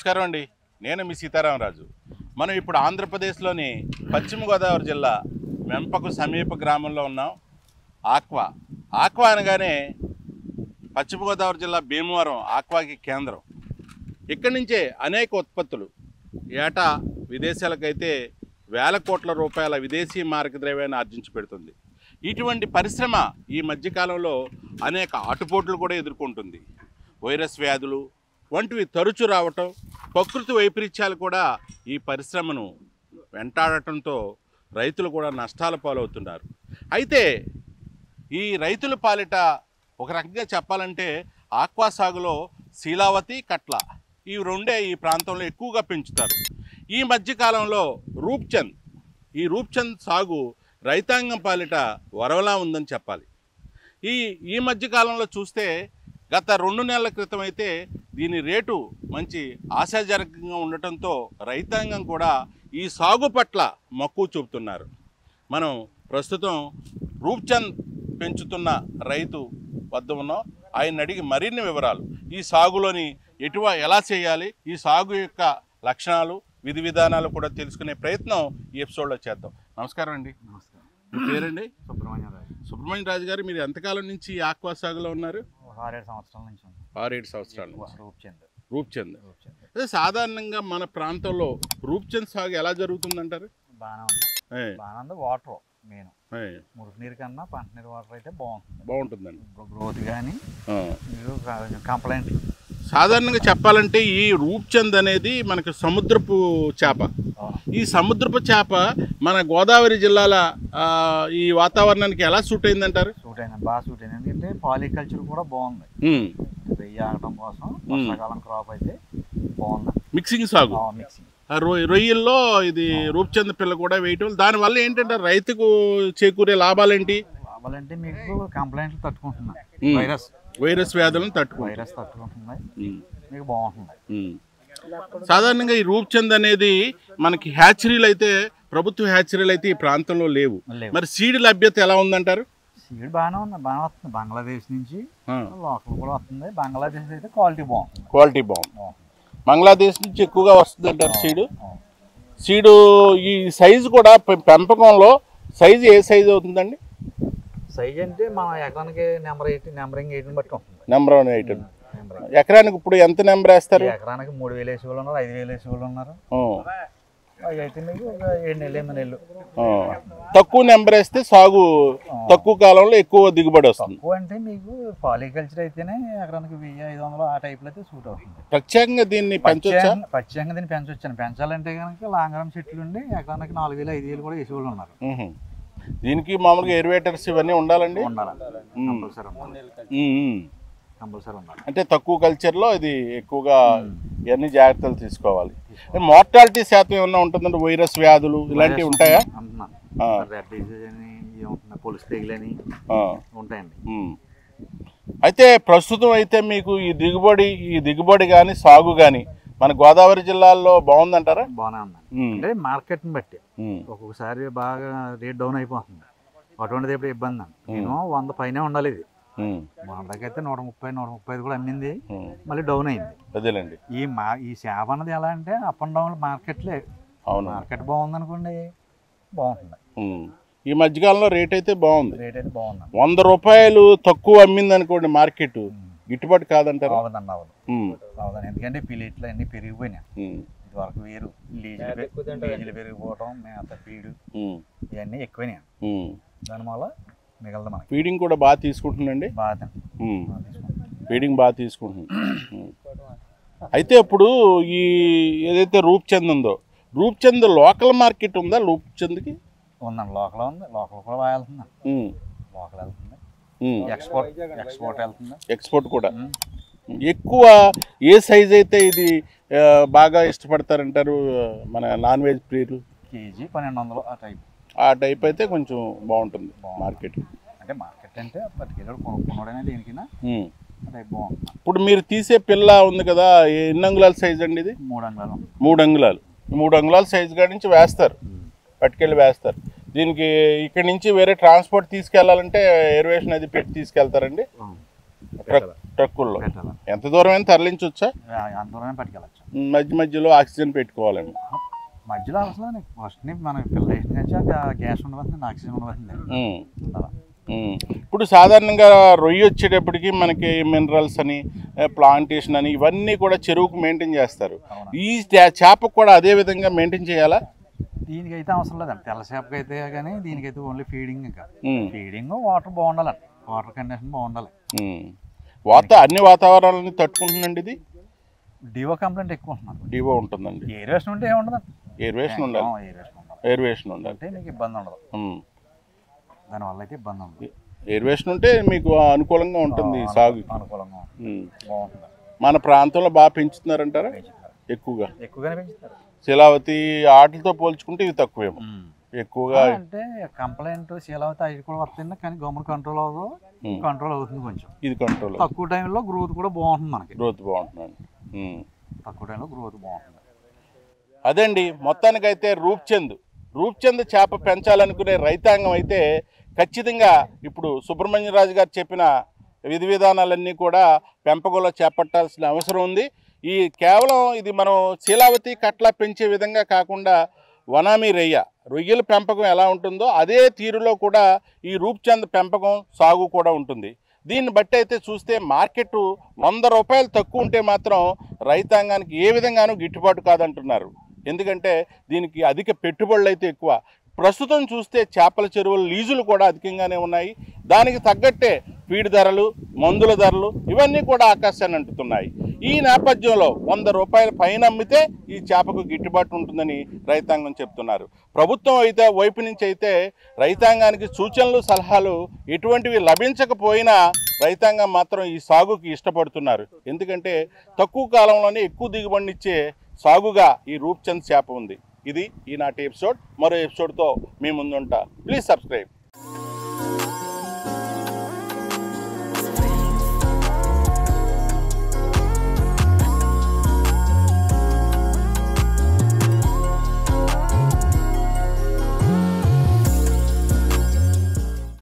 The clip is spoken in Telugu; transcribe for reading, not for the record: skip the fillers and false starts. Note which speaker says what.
Speaker 1: నమస్కారం అండి. నేను మీ సీతారామరాజు. మనం ఇప్పుడు ఆంధ్రప్రదేశ్లోని పశ్చిమ గోదావరి జిల్లా వెంపకు సమీప గ్రామంలో ఉన్నాం. ఆక్వా అనగానే పశ్చిమ గోదావరి జిల్లా భీమవరం ఆక్వాకి కేంద్రం. ఇక్కడి నుంచే అనేక ఉత్పత్తులు ఏటా విదేశాలకైతే వేల కోట్ల రూపాయల విదేశీ మారక ద్రవ్యాన్ని ఆర్జించి పెడుతుంది. ఇటువంటి పరిశ్రమ ఈ మధ్యకాలంలో అనేక ఆటుపోట్లు కూడా ఎదుర్కొంటుంది. వైరస్ వ్యాధులు వంటివి తరచూ రావటం, ప్రకృతి వైపరీత్యాలు కూడా ఈ పరిశ్రమను వెంటాడటంతో రైతులు కూడా నష్టాల పాలవుతున్నారు. అయితే ఈ రైతుల పాలిట ఒక రకంగా చెప్పాలంటే ఆక్వా సాగులో శీలావతి, కట్ల ఈ రెండే ఈ ప్రాంతంలో ఎక్కువగా పెంచుతారు. ఈ మధ్యకాలంలో రూప్చంద్ సాగు రైతాంగం పాలిట వరవలా ఉందని చెప్పాలి. ఈ మధ్యకాలంలో చూస్తే గత 2 నెలల క్రితం అయితే దీని రేటు మంచి ఆశాజనకంగా ఉండటంతో రైతాంగం కూడా ఈ సాగు పట్ల మక్కువ చూపుతున్నారు. మనం ప్రస్తుతం రూప్చంద్ పెంచుతున్న రైతు వద్ద ఉన్నాం. ఆయన అడిగి మరిన్ని వివరాలు, ఈ సాగులోని ఎలా చేయాలి, ఈ సాగు యొక్క లక్షణాలు, విధి విధానాలు కూడా తెలుసుకునే ప్రయత్నం ఈ ఎపిసోడ్లో చేద్దాం. నమస్కారం అండి.
Speaker 2: నమస్కారం.
Speaker 1: మీ పేరండి?
Speaker 2: సుబ్రహ్మణ్యం
Speaker 1: రాజు గారు. మీరు ఎంతకాలం నుంచి ఈ ఆక్వా సాగులో ఉన్నారు?
Speaker 2: 6-7 సంవత్సరాల నుంచి.
Speaker 1: 6-7 సంవత్సరాలు. రూప్చంద్.
Speaker 2: అదే
Speaker 1: సాధారణంగా మన ప్రాంతంలో రూప్చంద్ సాగు ఎలా జరుగుతుందంటారు?
Speaker 2: బాగానే ఉంది. వాటర్ మెయిన్ మురికి నీరు కన్నా పంట నీరు వాటర్ అయితే
Speaker 1: బాగుంటుందండి.
Speaker 2: గ్రోత్ కానీ కంప్లైంట్.
Speaker 1: సాధారణంగా చెప్పాలంటే ఈ రూప్చంద్ అనేది మనకు సముద్రపు చేప. ఈ సముద్రపు చేప మన గోదావరి జిల్లాల ఈ వాతావరణానికి ఎలా సూట్ అయిందంటారు?
Speaker 2: బాగా సూట్ అయింది. ఎందుకంటే పాలికల్చర్ కూడా బాగుంది. వెయ్యి ఆగటం కోసం వర్షాకాలం క్రాప్ అయితే బాగుంది.
Speaker 1: మిక్సింగ్ సాగు. రొయ్యల్లో ఇది రూప్చంద్ పిల్ల కూడా వేయటం, దానివల్ల ఏంటంటే రైతుకు చేకూరే లాభాలేంటి?
Speaker 2: లాభాలంటే మీకు కంప్లైంట్లు తట్టుకుంటున్నాయి,
Speaker 1: వైరస్ వ్యాధులను తట్టుకుంటున్నాయి,
Speaker 2: మీకు బాగుంటుంది.
Speaker 1: సాధారణంగా ఈ రూప్చంద్ అనేది మనకి హ్యాచరీలు అయితే, ప్రభుత్వ హ్యాచరీలు అయితే ఈ ప్రాంతంలో లేవు. మరి సీడ్ లభ్యత ఎలా ఉందంటారు?
Speaker 2: సీడ్ బాగానే వస్తుంది. బంగ్లాదేశ్ నుంచి లోకల్ కూడా వస్తుంది. బంగ్లాదేశ్ అయితే క్వాలిటీ బాగుంది.
Speaker 1: బంగ్లాదేశ్ నుంచి ఎక్కువగా వస్తుంది అంటారు సీడు. ఈ సైజు కూడా పెంపకంలో సైజు ఏ సైజు అవుతుందండి?
Speaker 2: సైజ్ అంటే మన ఎకరానికి నెంబరింగ్ 8 బట్టి ఉంటుంది.
Speaker 1: నెంబర్ 8 ఎకరానికి ఇప్పుడు ఎంత నెంబర్ వేస్తారు?
Speaker 2: ఎకరానికి 3000 వేసే వాళ్ళు ఉన్నారు, 5000 వేసే వాళ్ళు ఉన్నారు. అయితే మీకు 7 నెలలు
Speaker 1: తక్కువ నెంబర్ వేస్తే సాగు తక్కువ కాలంలో ఎక్కువ దిగుబడి వస్తుంది.
Speaker 2: తక్కువ అంటే మీకు పాలికల్చర్ అయితేనే ఎకరానికి 1000-500 ఆ టైప్లో అయితే సూట్ అవుతుంది.
Speaker 1: ప్రత్యేకంగా దీన్ని
Speaker 2: పెంచొచ్చాను. పెంచాలంటే కనుక లాంగరం చెట్లు ఉండి ఎకరానికి 4000-5000 కూడా వేసే వాళ్ళు ఉన్నారు.
Speaker 1: దీనికి మామూలుగా ఎరివేటర్స్ ఇవన్నీ ఉండాలండి. అంటే తక్కువ కల్చర్లో ఇది ఎక్కువగా ఇవన్నీ జాగ్రత్తలు తీసుకోవాలి. మార్టాలిటీ శాతం ఏమన్నా ఉంటుందంటే వైరస్ వ్యాధులు ఇలాంటివి ఉంటాయా?
Speaker 2: ఉంటాయండి.
Speaker 1: అయితే ప్రస్తుతం అయితే మీకు ఈ దిగుబడి కానీ సాగు కానీ మన గోదావరి జిల్లాలో బాగుందంటారా?
Speaker 2: బాగానే ఉంది. అంటే మార్కెట్ని బట్టి ఒక్కొక్కసారి బాగా రేట్ డౌన్ అయిపోతుంది. అటువంటిది ఎప్పుడు ఇబ్బంది అండి. నేను 100 పైనే ఉండాలి. ఇది మనకైతే 130-135 కూడా అమ్మింది, మళ్ళీ డౌన్ అయింది.
Speaker 1: అదేలేండి.
Speaker 2: ఈ చేప అన్నది ఎలా అంటే అప్ అండ్ డౌన్ మార్కెట్లే. మార్కెట్ బాగుంది అనుకోండి, బాగుంటుంది.
Speaker 1: ఈ మధ్యకాలంలో రేట్ అయితే బాగుంది.
Speaker 2: 100
Speaker 1: రూపాయలు తక్కువ అమ్మింది అనుకోండి, మార్కెట్ గిట్టుబాటు కాదంటారు?
Speaker 2: అవునండి. ఎందుకంటే పిల్లట్లు అన్ని పెరిగిపోయినాయి. ఇదివరకు వేరు లీజులు పెరిగిపోవటం, మేత ఫీడు ఇవన్నీ ఎక్కువైనాయి. దానివల్ల మిగలదు. మనకి
Speaker 1: ఫీడింగ్ కూడా బాగా తీసుకుంటుందండి. ఫీడింగ్ బాగా తీసుకుంటుంది. అయితే ఇప్పుడు ఈ ఏదైతే రూప్చంద్ ఉందో, రూప్చంద్ లోకల్ మార్కెట్ ఉందా? రూప్చంద్కి
Speaker 2: ఉందండి. లోకల్ ఉంది. లోకల్ కూడా బాగా వెళ్తుంది. లోకల్ వెళ్తుంది. ఎక్స్పోర్ట్ వెళ్తుంది.
Speaker 1: ఎక్స్పోర్ట్ కూడా. ఎక్కువ ఏ సైజ్ అయితే ఇది బాగా ఇష్టపడతారంటారు మన నాన్ వెజ్ ప్రియులు?
Speaker 2: కేజీ 1200
Speaker 1: ఆ టైప్ అయితే కొంచెం బాగుంటుంది మార్కెట్.
Speaker 2: అంటే మార్కెట్ అంటే పట్టుకెళ్ళాడు కొనుక్కున్నాడనే దేనికైనా బాగుంటుంది.
Speaker 1: ఇప్పుడు మీరు తీసే పిల్ల ఉంది కదా, ఎన్ని అంగుళాల సైజ్ అండి ఇది?
Speaker 2: 3 అంగుళాలు.
Speaker 1: 3 అంగుళాల సైజు కాడి నుంచి వేస్తారు, పట్టుకెళ్ళి వేస్తారు. దీనికి ఇక్కడి నుంచి వేరే ట్రాన్స్పోర్ట్ తీసుకెళ్లాలంటే ఎయిర్వేషన్ అది పెట్టి తీసుకెళ్తారండి. ట్రక్కుల్లో
Speaker 2: పెట్టాలి.
Speaker 1: ఎంత దూరమైనా తరలించవచ్చా?
Speaker 2: అందులోనే పట్టుకెళ్ళచ్చు.
Speaker 1: మధ్య మధ్యలో ఆక్సిజన్ పెట్టుకోవాలేమో.
Speaker 2: మధ్యలో అసలు ఫస్ట్ మనం ఫిల్టరేషన్ నుంచి గ్యాస్ ఉండవలసింది, ఆక్సిజన్ ఉండవలసింది. అలా
Speaker 1: ఇప్పుడు సాధారణంగా రొయ్య వచ్చేటప్పటికి మనకి మినరల్స్ అని, ప్లాంటేషన్ అని ఇవన్నీ కూడా చెరువుకు మెయింటైన్ చేస్తారు. ఈ చేపకు కూడా అదే విధంగా మెయింటైన్ చేయాలా?
Speaker 2: దీనికైతే అవసరం లేదండి. తెల్ల చేపకి అయితే కానీ దీనికైతే ఓన్లీ ఫీడింగ్. ఇంకా ఫీడింగ్, వాటర్ బాగుండాలండి. వాటర్ కండిషన్ బాగుండాలి.
Speaker 1: అన్ని వాతావరణాలను తట్టుకుంటుందండి ఇది.
Speaker 2: డివో కంప్లైంట్ ఎక్కువ ఉంటున్నారు.
Speaker 1: డివో ఉంటుందండి.
Speaker 2: ఏరివేషన్ ఉంటే ఏముండదు.
Speaker 1: ఏరివేషన్ ఉండాలి. ఏరివేషన్ ఉండాలి
Speaker 2: అంటే మీకు ఇబ్బంది ఉండదు. దానివల్ల అయితే ఇబ్బంది ఉండదు.
Speaker 1: ఏరివేషన్ ఉంటే మీకు అనుకూలంగా ఉంటుంది సాగు.
Speaker 2: అనుకూలంగా బాగుంటుంది.
Speaker 1: మన ప్రాంతంలో బాగా పెంచుతున్నారంటారా?
Speaker 2: ఎక్కువగానే పెంచుతారు.
Speaker 1: శీలావతి ఆటలతో పోల్చుకుంటే ఇవి తక్కువేమో. ఎక్కువగా
Speaker 2: అంటే కంప్లైంట్ శీలావతి అవి కూడా వస్తుంది, కానీ గవర్నమెంట్ కంట్రోల్ అవ్వదు. కంట్రోల్ అవుతుంది కొంచెం.
Speaker 1: ఇది కంట్రోల్.
Speaker 2: తక్కువ టైంలో గ్రోత్ కూడా బాగుంటుంది. మనకి
Speaker 1: గ్రోత్ బాగుంటుందండి.
Speaker 2: తక్కువ టైంలో గ్రోత్ బాగుంటుంది.
Speaker 1: అదండి మొత్తానికైతే రూప్చంద్ చేప పెంచాలనుకునే రైతాంగం అయితే ఖచ్చితంగా ఇప్పుడు సుబ్రహ్మణ్యరాజు గారు చెప్పిన విధి విధానాలన్నీ కూడా పెంపకంలో చేపట్టాల్సిన అవసరం ఉంది. ఈ కేవలం ఇది మనం శీలావతి కట్ల పెంచే విధంగా కాకుండా వనామీ రొయ్యల పెంపకం ఎలా ఉంటుందో అదే తీరులో కూడా ఈ రూప్చంద్ పెంపకం సాగు కూడా ఉంటుంది. దీన్ని బట్టి అయితే చూస్తే మార్కెట్ 100 రూపాయలు తక్కువ ఉంటే మాత్రం రైతాంగానికి ఏ విధంగానూ గిట్టుబాటు కాదంటున్నారు. ఎందుకంటే దీనికి అధిక పెట్టుబడులు అయితే ఎక్కువ. ప్రస్తుతం చూస్తే చేపల చెరువుల లీజులు కూడా అధికంగానే ఉన్నాయి. దానికి తగ్గట్టే ఫీడ్ ధరలు, మందుల ధరలు ఇవన్నీ కూడా ఆకాశాన్ని అంటుతున్నాయి. ఈ నేపథ్యంలో 100 రూపాయల పైన అమ్మితే ఈ చేపకు గిట్టుబాటు ఉంటుందని రైతాంగం చెప్తున్నారు. ప్రభుత్వం అయితే వైపు నుంచి అయితే రైతాంగానికి సూచనలు, సలహాలు ఎటువంటివి లభించకపోయినా రైతాంగం మాత్రం ఈ సాగుకి ఇష్టపడుతున్నారు. ఎందుకంటే తక్కువ కాలంలోనే ఎక్కువ దిగుబడినిచ్చే సాగుగా ఈ రూప్చంద్ చేప ఉంది. ఇది ఈనాటి ఎపిసోడ్. మరో ఎపిసోడ్తో మీ ముందుంటా. Please subscribe.